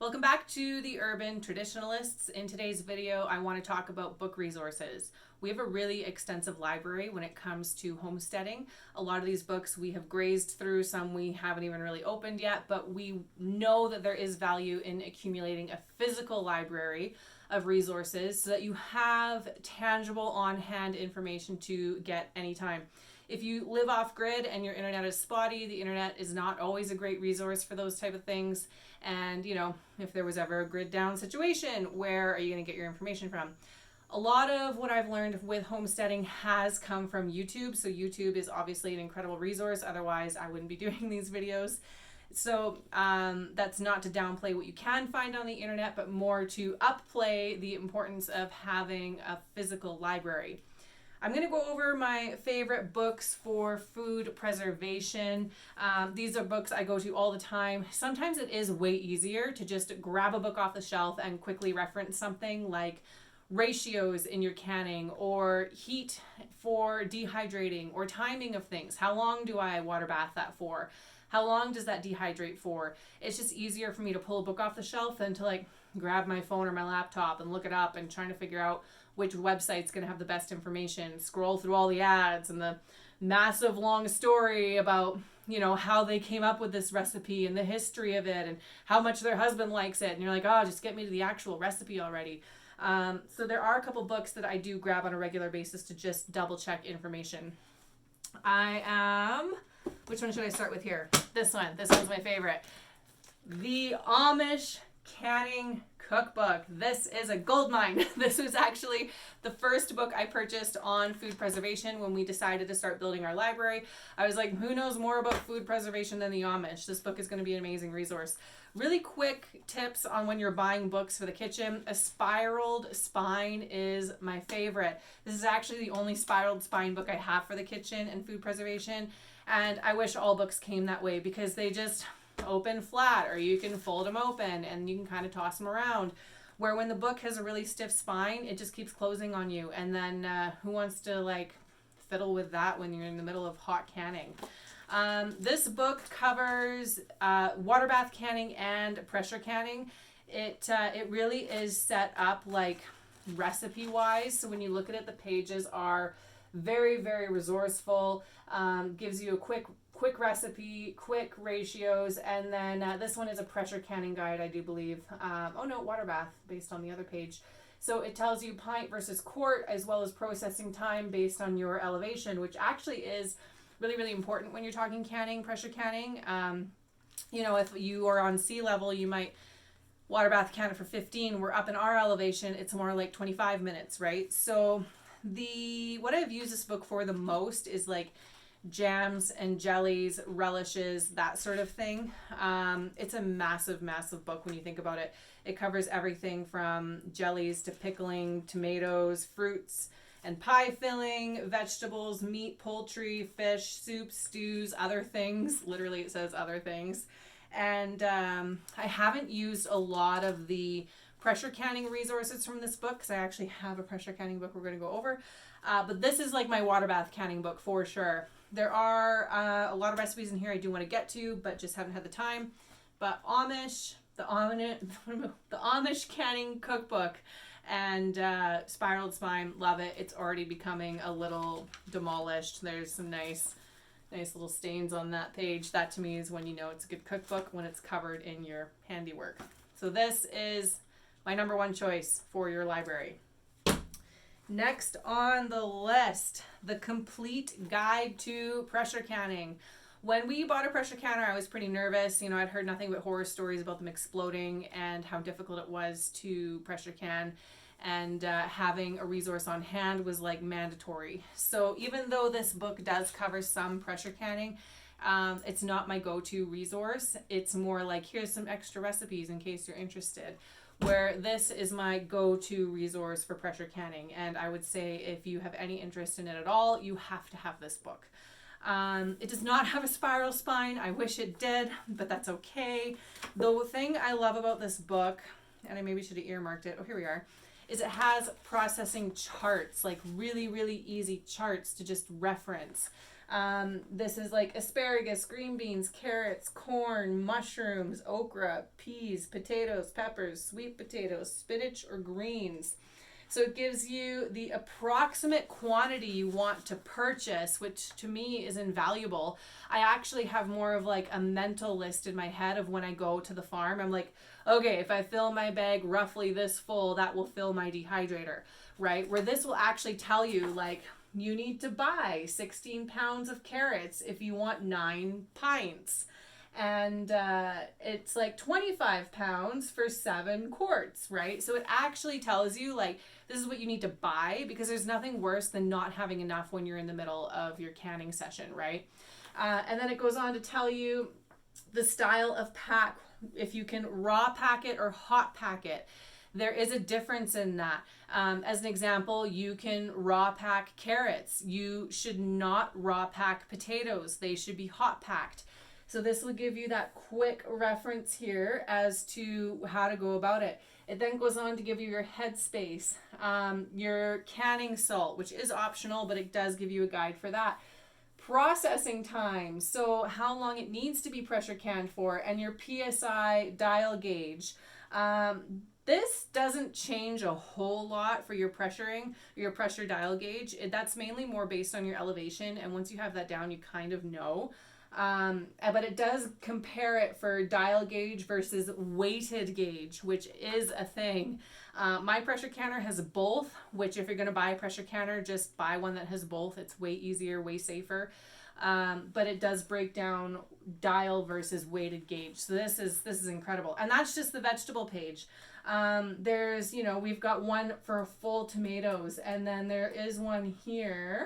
Welcome back to the Urban Traditionalists. In today's video, I want to talk about book resources. We have a really extensive library when it comes to homesteading. A lot of these books we have grazed through, some we haven't even really opened yet, but we know that there is value in accumulating a physical library of resources so that you have tangible on-hand information to get anytime. If you live off grid and your internet is spotty, the internet is not always a great resource for those type of things. And, you know, if there was ever a grid down situation, where are you going to get your information from? A lot of what I've learned with homesteading has come from YouTube. So YouTube is obviously an incredible resource. Otherwise, I wouldn't be doing these videos. So that's not to downplay what you can find on the internet, but more to upplay the importance of having a physical library. I'm going to go over my favorite books for food preservation. These are books I go to all the time. Sometimes it is way easier to just grab a book off the shelf and quickly reference something like ratios in your canning, or heat for dehydrating, or timing of things. How long do I water bath that for? How long does that dehydrate for? It's just easier for me to pull a book off the shelf than to like grab my phone or my laptop and look it up and trying to figure out which website's going to have the best information, scroll through all the ads and the massive long story about, you know, how they came up with this recipe and the history of it and how much their husband likes it. And you're like, oh, just get me to the actual recipe already. So there are a couple books that I do grab on a regular basis to just double check information. Which one should I start with here? This one. This one's my favorite. The Amish Canning Cookbook. This is a goldmine. This was actually the first book I purchased on food preservation when we decided to start building our library. I was like, who knows more about food preservation than the Amish? This book is going to be an amazing resource. Really quick tips on when you're buying books for the kitchen. A spiraled spine is my favorite. This is actually the only spiraled spine book I have for the kitchen and food preservation. And I wish all books came that way because they just open flat, or you can fold them open and you can kind of toss them around, where when the book has a really stiff spine, it just keeps closing on you, and then who wants to like fiddle with that when you're in the middle of hot canning? This book covers water bath canning and pressure canning. It really is set up like recipe wise, so when you look at it, the pages are very, very resourceful. Gives you a quick recipe, quick ratios, and then this one is a pressure canning guide, I do believe. Water bath, based on the other page. So it tells you pint versus quart, as well as processing time based on your elevation, which actually is really, really important when you're talking canning, pressure canning. If you are on sea level, you might water bath can it for 15. We're up in our elevation, it's more like 25 minutes, right? So what I've used this book for the most is like jams and jellies, relishes, that sort of thing. It's a massive, massive book when you think about it. It covers everything from jellies to pickling, tomatoes, fruits, and pie filling, vegetables, meat, poultry, fish, soups, stews, other things. Literally, it says other things. And I haven't used a lot of the pressure canning resources from this book because I actually have a pressure canning book we're going to go over. But this is like my water bath canning book for sure. There are a lot of recipes in here I do want to get to, but just haven't had the time. But the Amish Canning Cookbook and Spiraled Spine, love it. It's already becoming a little demolished. There's some nice little stains on that page. That to me is when you know it's a good cookbook, when it's covered in your handiwork. So this is my number one choice for your library. Next on the list, The Complete Guide to Pressure Canning. When we bought a pressure canner, I was pretty nervous. You know, I'd heard nothing but horror stories about them exploding and how difficult it was to pressure can. And having a resource on hand was like mandatory. So even though this book does cover some pressure canning, it's not my go-to resource. It's more like, here's some extra recipes in case you're interested. Where this is my go-to resource for pressure canning. And I would say if you have any interest in it at all, you have to have this book. It does not have a spiral spine. I wish it did, but that's okay. The thing I love about this book, and I maybe should have earmarked it, here we are, is it has processing charts, like really, really easy charts to just reference. This is like asparagus, green beans, carrots, corn, mushrooms, okra, peas, potatoes, peppers, sweet potatoes, spinach, or greens. So it gives you the approximate quantity you want to purchase, which to me is invaluable. I actually have more of like a mental list in my head of when I go to the farm. I'm like, okay, if I fill my bag roughly this full, that will fill my dehydrator, right? Where this will actually tell you like, you need to buy 16 pounds of carrots if you want 9 pints. And it's like 25 pounds for 7 quarts, right? So it actually tells you like, this is what you need to buy, because there's nothing worse than not having enough when you're in the middle of your canning session, right? And then it goes on to tell you the style of pack, if you can raw pack it or hot pack it. There is a difference in that. As an example, you can raw pack carrots. You should not raw pack potatoes. They should be hot packed. So this will give you that quick reference here as to how to go about it. It then goes on to give you your headspace, your canning salt, which is optional, but it does give you a guide for that. Processing time, so how long it needs to be pressure canned for, and your PSI dial gauge. This doesn't change a whole lot for your pressuring, your pressure dial gauge. That's mainly more based on your elevation, and once you have that down, you kind of know. But it does compare it for dial gauge versus weighted gauge, which is a thing. My pressure canner has both, which if you're going to buy a pressure canner, just buy one that has both. It's way easier, way safer. But it does break down dial versus weighted gauge. So this is incredible. And that's just the vegetable page. There's, we've got one for full tomatoes, and then there is one here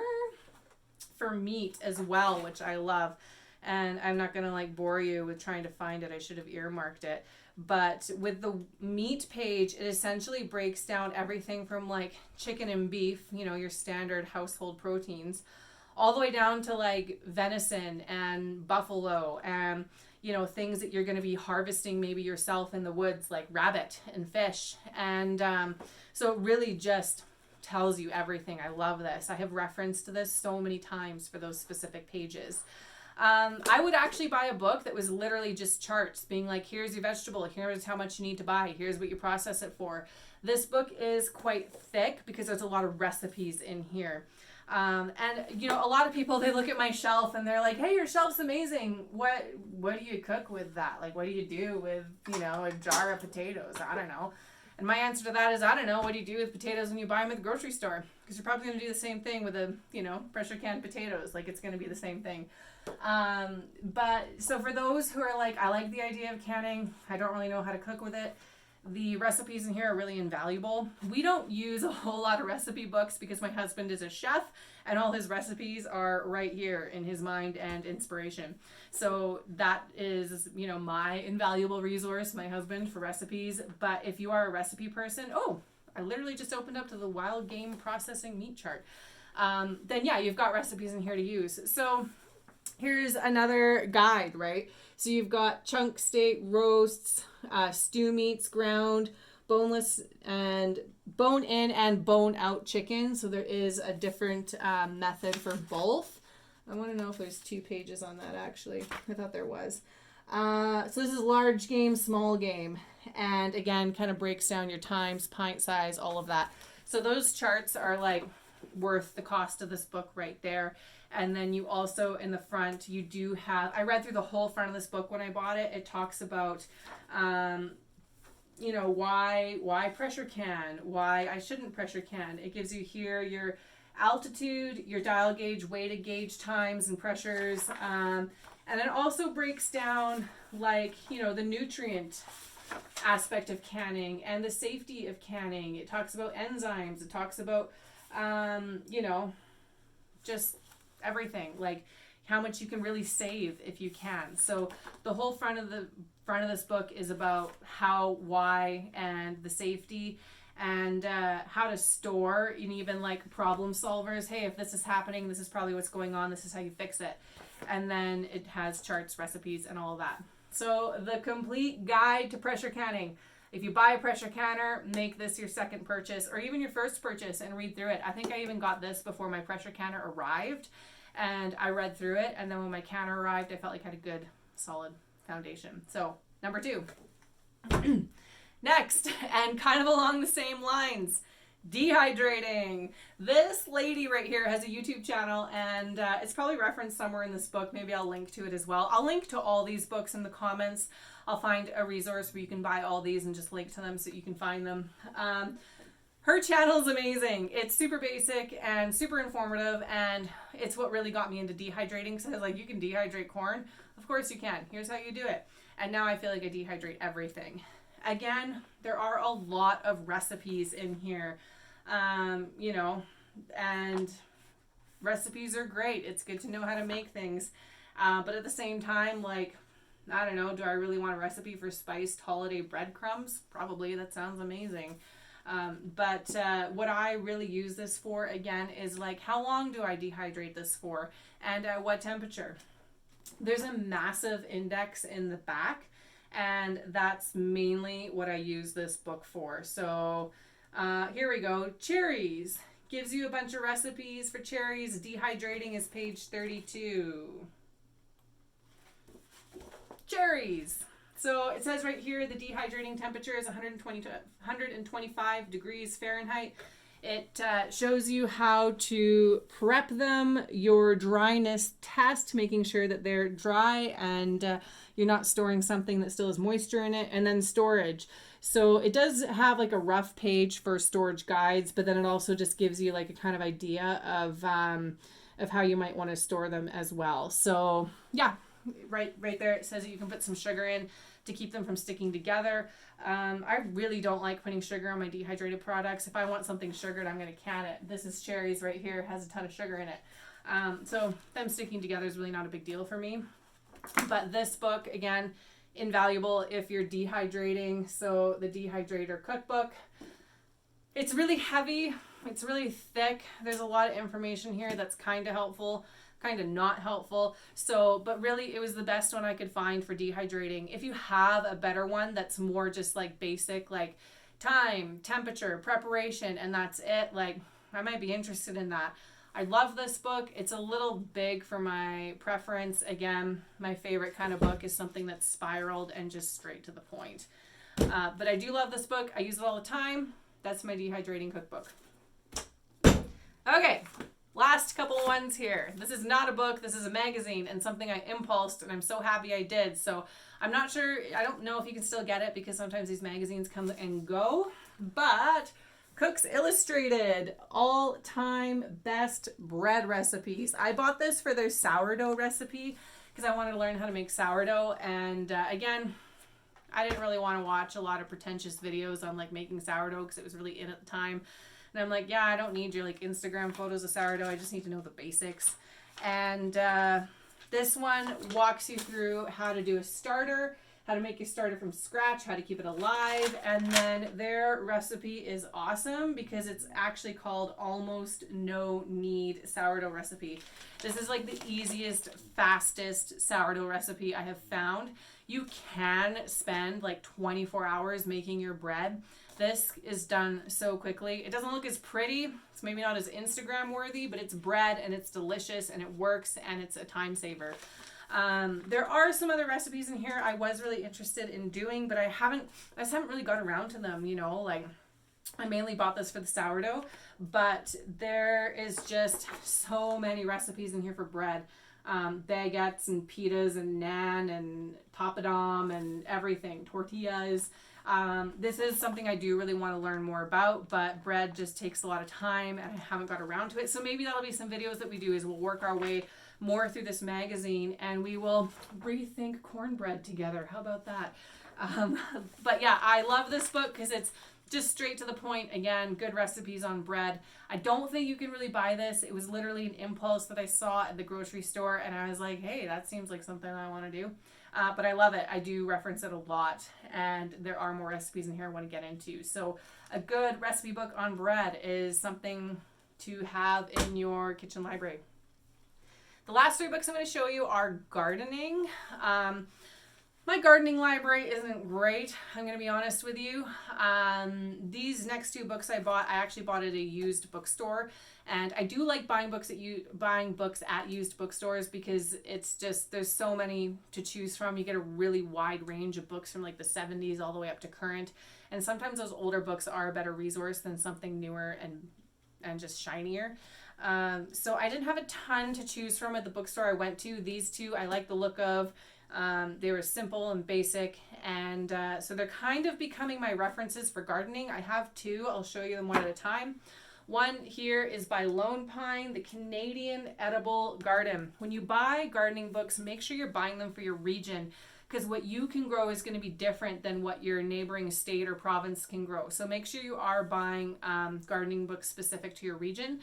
for meat as well, which I love. And I'm not going to like bore you with trying to find it. I should have earmarked it. But with the meat page, it essentially breaks down everything from like chicken and beef, your standard household proteins, all the way down to like venison and buffalo and, things that you're going to be harvesting maybe yourself in the woods, like rabbit and fish. And so it really just tells you everything. I love this. I have referenced this so many times for those specific pages. I would actually buy a book that was literally just charts being like, here's your vegetable, here's how much you need to buy, here's what you process it for. This book is quite thick because there's a lot of recipes in here. And a lot of people, they look at my shelf and they're like, hey, your shelf's amazing. What do you cook with that? Like, what do you do with, a jar of potatoes? I don't know. And my answer to that is, I don't know. What do you do with potatoes when you buy them at the grocery store? Because you're probably going to do the same thing with pressure canned potatoes. Like, it's going to be the same thing. But so for those who are like, I like the idea of canning, I don't really know how to cook with it, the recipes in here are really invaluable. We don't use a whole lot of recipe books because my husband is a chef and all his recipes are right here in his mind and inspiration. So that is, my invaluable resource, my husband, for recipes. But if you are a recipe person, I literally just opened up to the wild game processing meat chart. Then yeah, you've got recipes in here to use. So here's another guide, right? So you've got chunk steak, roasts, stew meats, ground, boneless, and bone in and bone out chicken. So there is a different method for both. I want to know if there's 2 pages on that actually. I thought there was. So this is large game, small game. And again, kind of breaks down your times, pint size, all of that. So those charts are like worth the cost of this book right there. And then you also, in the front, you do have, I read through the whole front of this book when I bought it. It talks about, why pressure can, why I shouldn't pressure can. It gives you here your altitude, your dial gauge, weighted gauge times and pressures. And it also breaks down like, the nutrient aspect of canning and the safety of canning. It talks about enzymes. It talks about, just everything, like how much you can really save if you can. So the whole front of this book is about how, why, and the safety, and how to store, and even like problem solvers. Hey, if this is happening, this is probably what's going on. This is how you fix it. And then it has charts, recipes, and all of that. So the complete guide to pressure canning. If you buy a pressure canner, make this your second purchase or even your first purchase and read through it. I think I even got this before my pressure canner arrived. and I read through it, and then when my canner arrived, I felt like I had a good, solid foundation. So, number 2. Next, and kind of along the same lines, Dehydrating. This lady right here has a YouTube channel, and it's probably referenced somewhere in this book. Maybe I'll link to it as well. I'll link to all these books in the comments. I'll find a resource where you can buy all these and just link to them so you can find them. Her channel is amazing. It's super basic and super informative, and it's what really got me into dehydrating, because I was like, you can dehydrate corn? Of course you can. Here's how you do it. And now I feel like I dehydrate everything. Again, there are a lot of recipes in here, you know, and recipes are great. It's good to know how to make things. But at the same time, like, I don't know, do I really want a recipe for spiced holiday breadcrumbs? Probably. That sounds amazing. But what I really use this for, again, is like, how long do I dehydrate this for, and at what temperature? There's a massive index in the back, and that's mainly what I use this book for. So here we go. Cherries. Gives you a bunch of recipes for cherries. Dehydrating is page 32. Cherries. So it says right here the dehydrating temperature is 120 to 125 degrees Fahrenheit. It shows you how to prep them, your dryness test, making sure that they're dry and you're not storing something that still has moisture in it, and then storage. So it does have like a rough page for storage guides, but then it also just gives you like a kind of idea of how you might want to store them as well. So yeah, right there it says that you can put some sugar in to keep them from sticking together. I really don't like putting sugar on my dehydrated products. If I want something sugared, I'm going to can it. This is cherries right here, has a ton of sugar in it. So them sticking together is really not a big deal for me. But this book, again, invaluable if you're dehydrating. So the Dehydrator Cookbook. It's really heavy. It's really thick. There's a lot of information here that's kind of helpful, kind of not helpful. So, but really it was the best one I could find for dehydrating. If you have a better one that's more just like basic, like time, temperature, preparation, and that's it, like I might be interested in that. I love this book. It's a little big for my preference. Again, my favorite kind of book is something that's spiraled and just straight to the point. But I do love this book. I use it all the time. That's my Dehydrating Cookbook. Okay, last couple ones here. This is not a book. This is a magazine and something I impulsed, and I'm so happy I did. So I'm not sure. I don't know if you can still get it because sometimes these magazines come and go. But Cooks Illustrated, all-time best bread recipes. I bought this for their sourdough recipe because I wanted to learn how to make sourdough. And again, I didn't really want to watch a lot of pretentious videos on like making sourdough because it was really in at the time. And I'm like, yeah, I don't need your like Instagram photos of sourdough. I just need to know the basics. And this one walks you through how to do a starter, how to make your starter from scratch, how to keep it alive. And then their recipe is awesome because it's actually called Almost No Knead Sourdough Recipe. This is like the easiest, fastest sourdough recipe I have found. You can spend like 24 hours making your bread. This is done so quickly. It doesn't look as pretty. It's maybe not as Instagram worthy, but it's bread and it's delicious and it works and it's a time saver. There are some other recipes in here I was really interested in doing, but I just haven't really got around to them, you know, like I mainly bought this for the sourdough, but there is just so many recipes in here for bread. Baguettes and pitas and naan and papadum and everything, tortillas. This is something I do really want to learn more about, but bread just takes a lot of time and I haven't got around to it. So maybe that'll be some videos that we do is we'll work our way more through this magazine and we will rethink cornbread together. How about that? But yeah, I love this book because it's just straight to the point. Again, good recipes on bread. I don't think you can really buy this. It was literally an impulse that I saw at the grocery store and I was like, hey, that seems like something I want to do. But I love it. I do reference it a lot and there are more recipes in here I want to get into. So a good recipe book on bread is something to have in your kitchen library. The last 3 books I'm going to show you are gardening. My gardening library isn't great, I'm going to be honest with you. These next two books I actually bought at a used bookstore. And I do like buying books at used bookstores because it's just, there's so many to choose from. You get a really wide range of books from like the 70s all the way up to current. And sometimes those older books are a better resource than something newer and just shinier. So I didn't have a ton to choose from at the bookstore I went to. These two I like the look of. They were simple and basic, and so they're kind of becoming my references for gardening. I have two. I'll show you them one at a time. One here is by Lone Pine, the Canadian Edible Garden. When you buy gardening books, make sure you're buying them for your region, because what you can grow is going to be different than what your neighboring state or province can grow. So make sure you are buying gardening books specific to your region.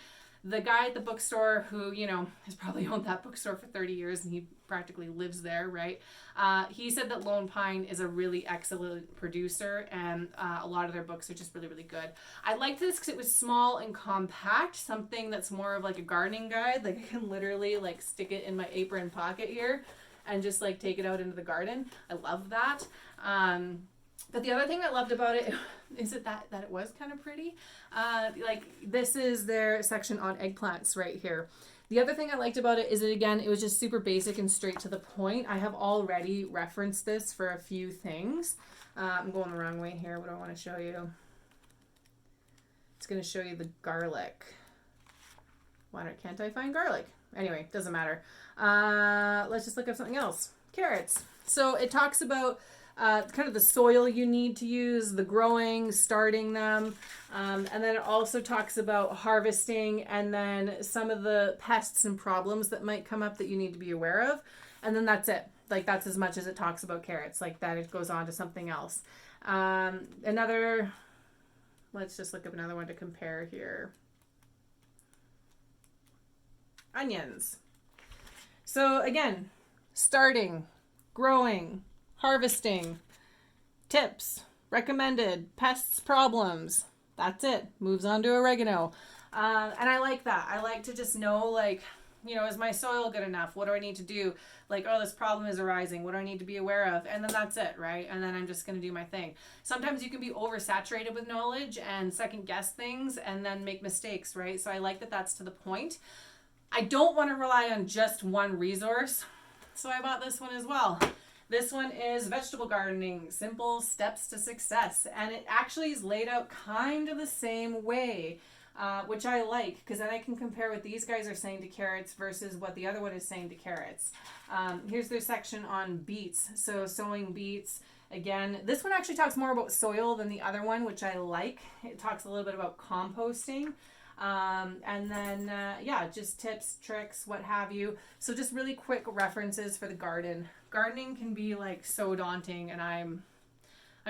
The guy at the bookstore who, you know, has probably owned that bookstore for 30 years and he practically lives there, right? He said that Lone Pine is a really excellent producer, and a lot of their books are just really, really good. I liked this because it was small and compact, something that's more of like a gardening guide. Like I can literally like stick it in my apron pocket here and just like take it out into the garden. I love that. But the other thing I loved about it is that it was kind of pretty. Like this is their section on eggplants right here. The other thing I liked about it is that, again, it was just super basic and straight to the point. I have already referenced this for a few things. I'm going the wrong way here. What do I want to show you? It's going to show you the garlic. Can't I find garlic? Anyway, doesn't matter. Let's just look up something else. Carrots. So it talks about kind of the soil you need to use, the growing, starting them, and then it also talks about harvesting and then some of the pests and problems that might come up that you need to be aware of. And then that's it. Like that's as much as it talks about carrots. Like that it goes on to something else. Let's just look up another one to compare here. Onions. So again, starting, growing, harvesting, tips, recommended, pests, problems. That's it. Moves on to oregano. And I like that. I like to just know, like, you know, is my soil good enough? What do I need to do? Like, oh, this problem is arising. What do I need to be aware of? And then that's it, right? And then I'm just going to do my thing. Sometimes you can be oversaturated with knowledge and second guess things and then make mistakes, right? So I like that that's to the point. I don't want to rely on just one resource. So I bought this one as well. This one is Vegetable Gardening, Simple Steps to Success. And it actually is laid out kind of the same way, which I like, because then I can compare what these guys are saying to carrots versus what the other one is saying to carrots. Here's their section on beets. So sowing beets. Again, this one actually talks more about soil than the other one, which I like. It talks a little bit about composting. And then, just tips, tricks, what have you. So just really quick references for the garden. Gardening can be like so daunting, and I'm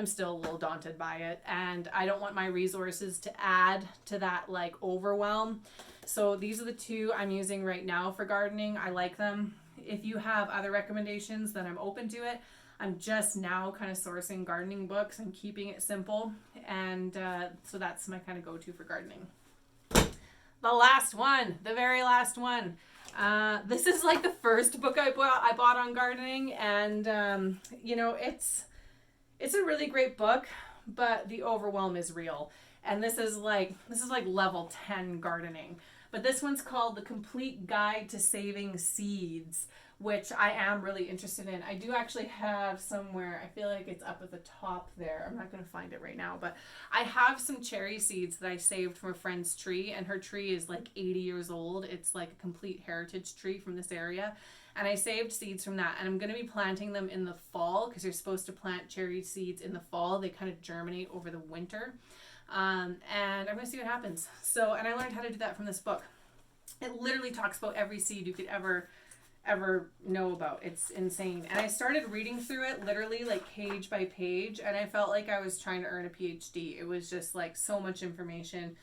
still a little daunted by it, and I don't want my resources to add to that like overwhelm. So these are the two I'm using right now for gardening. I like them. If you have other recommendations, then I'm open to it. I'm just now kind of sourcing gardening books and keeping it simple, and so that's my kind of go-to for gardening. The last one, the very last one. This is like the first book I bought on gardening, and it's a really great book, but the overwhelm is real. And this is like level 10 gardening. But this one's called The Complete Guide to Saving Seeds, which I am really interested in. I do actually have somewhere, I feel like it's up at the top there. I'm not going to find it right now, but I have some cherry seeds that I saved from a friend's tree, and her tree is like 80 years old. It's like a complete heritage tree from this area. And I saved seeds from that, and I'm going to be planting them in the fall, because you're supposed to plant cherry seeds in the fall. They kind of germinate over the winter. And I'm going to see what happens. And I learned how to do that from this book. It literally talks about every seed you could ever know about. It's insane. And I started reading through it literally like page by page, and I felt like I was trying to earn a PhD. It was just like so much information,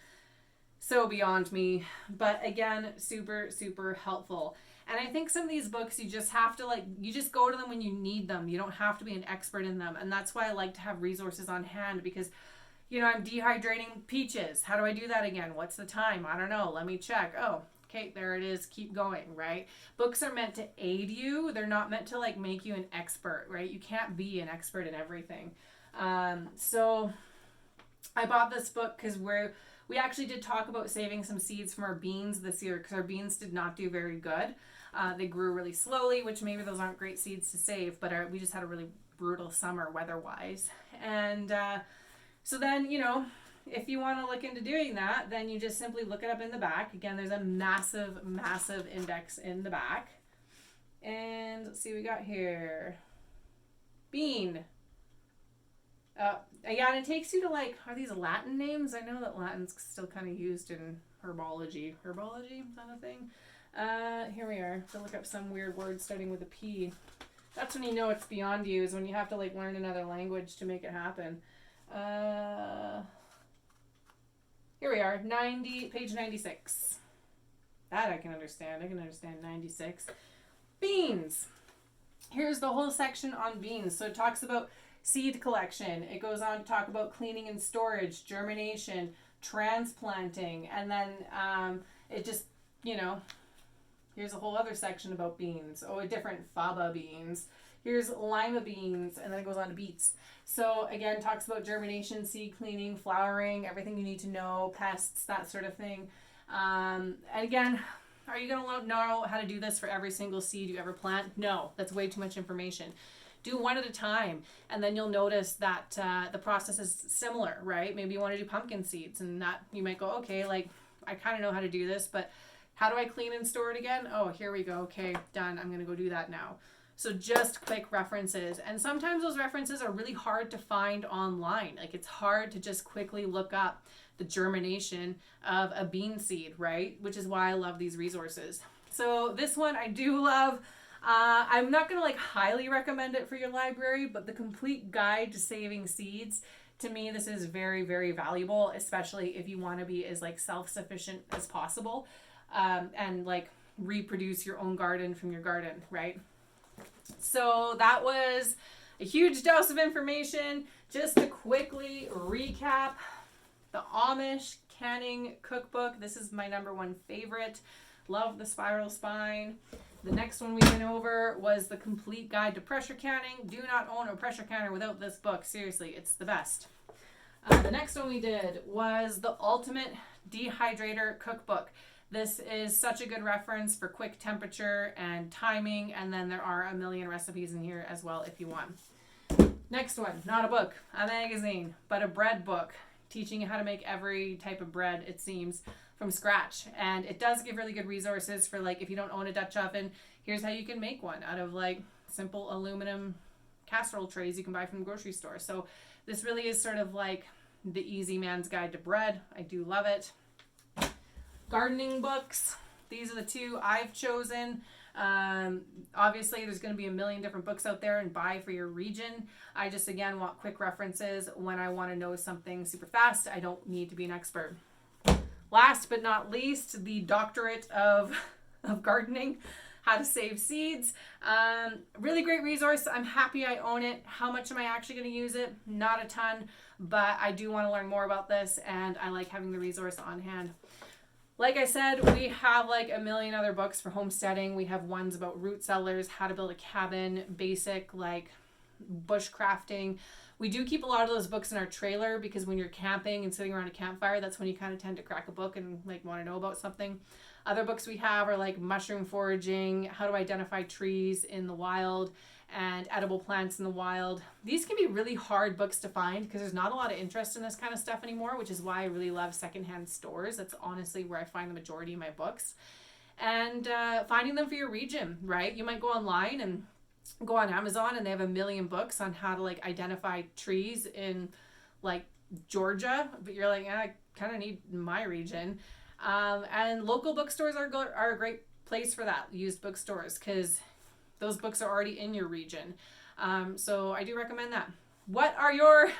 so beyond me. But again, super, super helpful. And I think some of these books, you just have to you just go to them when you need them. You don't have to be an expert in them. And that's why I like to have resources on hand, because I'm dehydrating peaches. How do I do that again? What's the time? I don't know. Let me check. Oh, Okay, there it is. Keep going, right? Books are meant to aid you. They're not meant to like make you an expert, right? You can't be an expert in everything. So I bought this book because we actually did talk about saving some seeds from our beans this year because our beans did not do very good. They grew really slowly, which maybe those aren't great seeds to save, but we just had a really brutal summer weather-wise. And so then, you know, if you want to look into doing that, then you just simply look it up in the back. Again, there's a massive, massive index in the back. And let's see what we got here. Bean. Yeah, and it takes you to like, are these Latin names? I know that Latin's still kind of used in herbology. Herbology? Is that a thing? Here we are. To look up some weird word starting with a P. That's when you know it's beyond you, is when you have to like learn another language to make it happen. Here we are, page 96. That I can understand. I can understand 96. Beans. Here's the whole section on beans. So it talks about seed collection. It goes on to talk about cleaning and storage, germination, transplanting, and then it just, you know, here's a whole other section about beans. Oh, different faba beans. Here's lima beans, and then it goes on to beets. So again, talks about germination, seed cleaning, flowering, everything you need to know, pests, that sort of thing. And again, are you going to know how to do this for every single seed you ever plant? No, that's way too much information. Do one at a time, and then you'll notice that the process is similar, right? Maybe you want to do pumpkin seeds, and that you might go, okay, like I kind of know how to do this, but how do I clean and store it again? Oh, here we go. Okay, done. I'm going to go do that now. So just quick references. And sometimes those references are really hard to find online. Like it's hard to just quickly look up the germination of a bean seed, right? Which is why I love these resources. So this one I do love. I'm not going to like highly recommend it for your library, but the complete guide to saving seeds, to me, this is very, very valuable, especially if you want to be as like self-sufficient as possible, and like reproduce your own garden from your garden, right? So that was a huge dose of information. Just to quickly recap, the Amish Canning Cookbook. This is my #1 favorite. Love the spiral spine. The next one we went over was the complete guide to pressure canning. Do not own a pressure canner without this book. Seriously, it's the best. The next one we did was the Ultimate Dehydrator Cookbook. This is such a good reference for quick temperature and timing, and then there are a million recipes in here as well if you want. Next one, not a book, a magazine, but a bread book, teaching you how to make every type of bread, it seems, from scratch. And it does give really good resources for like if you don't own a Dutch oven, here's how you can make one out of like simple aluminum casserole trays you can buy from the grocery store. So this really is sort of like the easy man's guide to bread. I do love it. Gardening books. These are the two I've chosen. Obviously, there's going to be a million different books out there and buy for your region. I just, again, want quick references when I want to know something super fast. I don't need to be an expert. Last but not least, the Doctorate of Gardening, How to Save Seeds. Really great resource. I'm happy I own it. How much am I actually going to use it? Not a ton, but I do want to learn more about this, and I like having the resource on hand. Like I said, we have like a million other books for homesteading. We have ones about root cellars, how to build a cabin, basic like bushcrafting. We do keep a lot of those books in our trailer because when you're camping and sitting around a campfire, that's when you kind of tend to crack a book and like want to know about something. Other books we have are like mushroom foraging, how to identify trees in the wild, and edible plants in the wild. These can be really hard books to find because there's not a lot of interest in this kind of stuff anymore, which is why I really love secondhand stores. That's honestly where I find the majority of my books. And finding them for your region, right? You might go online and go on Amazon and they have a million books on how to like identify trees in like Georgia, but you're like, I kind of need my region. And local bookstores are a great place for that, used bookstores, because those books are already in your region. So I do recommend that. What are your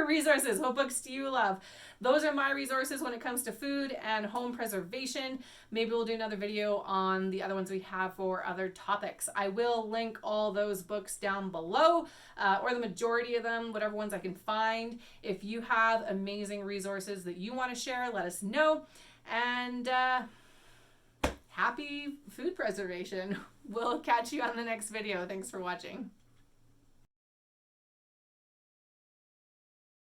resources? What books do you love? Those are my resources when it comes to food and home preservation. Maybe we'll do another video on the other ones we have for other topics. I will link all those books down below, or the majority of them, whatever ones I can find. If you have amazing resources that you want to share, let us know. And happy food preservation. We'll catch you on the next video. Thanks for watching.